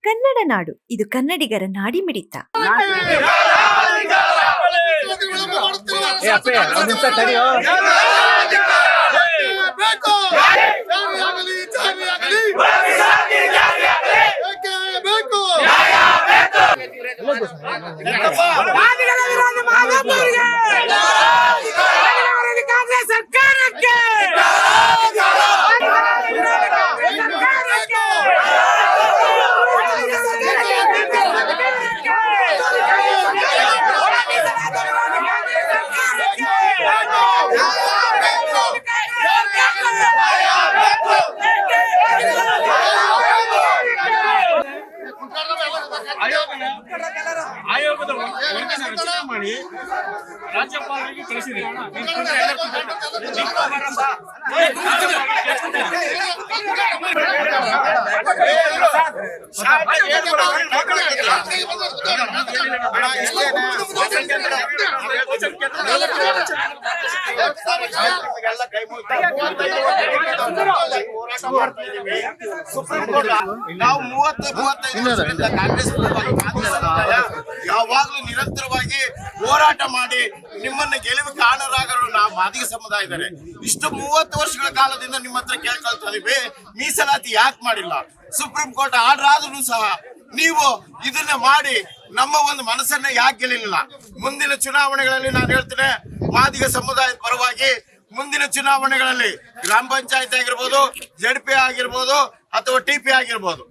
ಕನ್ನಡ ನಾಡು, ಇದು ಕನ್ನಡಿಗರ ನಾಡಿಮಿಡಿತ. ಆಯೋಗದ ವರದಿಯನ್ನು ರಚನೆ ಮಾಡಿ ರಾಜ್ಯಪಾಲರಿಗೆ ಕಳಿಸಿದೆ. ನಾವು 30-35 ಕಾಂಗ್ರೆಸ್ ಯಾವಾಗಲೂ ನಿರಂತರವಾಗಿ ಹೋರಾಟ ಮಾಡಿ ನಿಮ್ಮನ್ನ ಗೆಲುವು ಕಾಣರಾಗರು ನಾವು ಮಾದಿಗ ಸಮುದಾಯ ಇದ್ದಾರೆ. ಇಷ್ಟು 30 ವರ್ಷಗಳ ಕಾಲದಿಂದ ನಿಮ್ಮ ಹತ್ರ ಕೇಳ್ಕೊಳ್ತಾ ಇದೀವಿ, ಮೀಸಲಾತಿ ಯಾಕೆ ಮಾಡಿಲ್ಲ? ಸುಪ್ರೀಂ ಕೋರ್ಟ್ ಆರ್ಡರ್ ಆದ್ರೂ ಸಹ ನೀವು ಇದನ್ನ ಮಾಡಿ ನಮ್ಮ ಒಂದು ಮನಸ್ಸನ್ನ ಯಾಕೆ ಗೆಲ್ಲಿಲ್ಲ? ಮುಂದಿನ ಚುನಾವಣೆಗಳಲ್ಲಿ ನಾನು ಹೇಳ್ತೇನೆ, ಮಾದಿಗ ಸಮುದಾಯದ ಪರವಾಗಿ ಮುಂದಿನ ಚುನಾವಣೆಗಳಲ್ಲಿ ಗ್ರಾಮ ಪಂಚಾಯತ್ ಆಗಿರ್ಬೋದು, ZP ಆಗಿರ್ಬೋದು ಅಥವಾ TP ಆಗಿರ್ಬೋದು,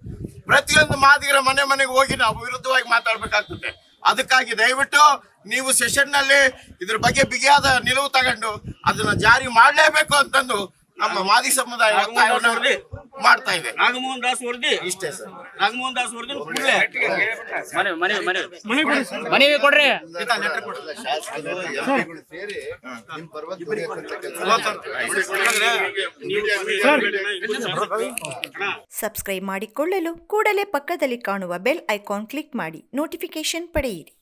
ಪ್ರತಿಯೊಂದು ಮಾದಿಗರ ಮನೆ ಮನೆಗೆ ಹೋಗಿ ನಾವು ವಿರುದ್ಧವಾಗಿ ಮಾತಾಡ್ಬೇಕಾಗ್ತದೆ. ಅದಕ್ಕಾಗಿ ದಯವಿಟ್ಟು ನೀವು ಸೆಷನ್ ನಲ್ಲಿ ಇದ್ರ ಬಗ್ಗೆ ಬಿಗಿಯಾದ ನಿಲುವು ತಗೊಂಡು ಅದನ್ನ ಜಾರಿ ಮಾಡಲೇಬೇಕು ಅಂತಂದು ನಮ್ಮ ಮಾದಿಗ ಸಮುದಾಯ ಮಾಡ್ತಾ ಇದೆ. ನಾಗಮೋಹನ್ ದಾಸ್ ವರದಿ ಇಷ್ಟೇ ಸರ್. ನಾಗಮೋಹನ್ ದಾಸ್ ವರದಿ ಮನವಿ ಕೊಡ್ರಿ. ಸಬ್ಸ್ಕ್ರೈಬ್ ಮಾಡಿಕೊಳ್ಳಲು ಕೂಡಲೇ ಪಕ್ಕದಲ್ಲಿ ಕಾಣುವ ಬೆಲ್ ಐಕಾನ್ ಕ್ಲಿಕ್ ಮಾಡಿ ನೋಟಿಫಿಕೇಶನ್ ಪಡೆಯಿರಿ.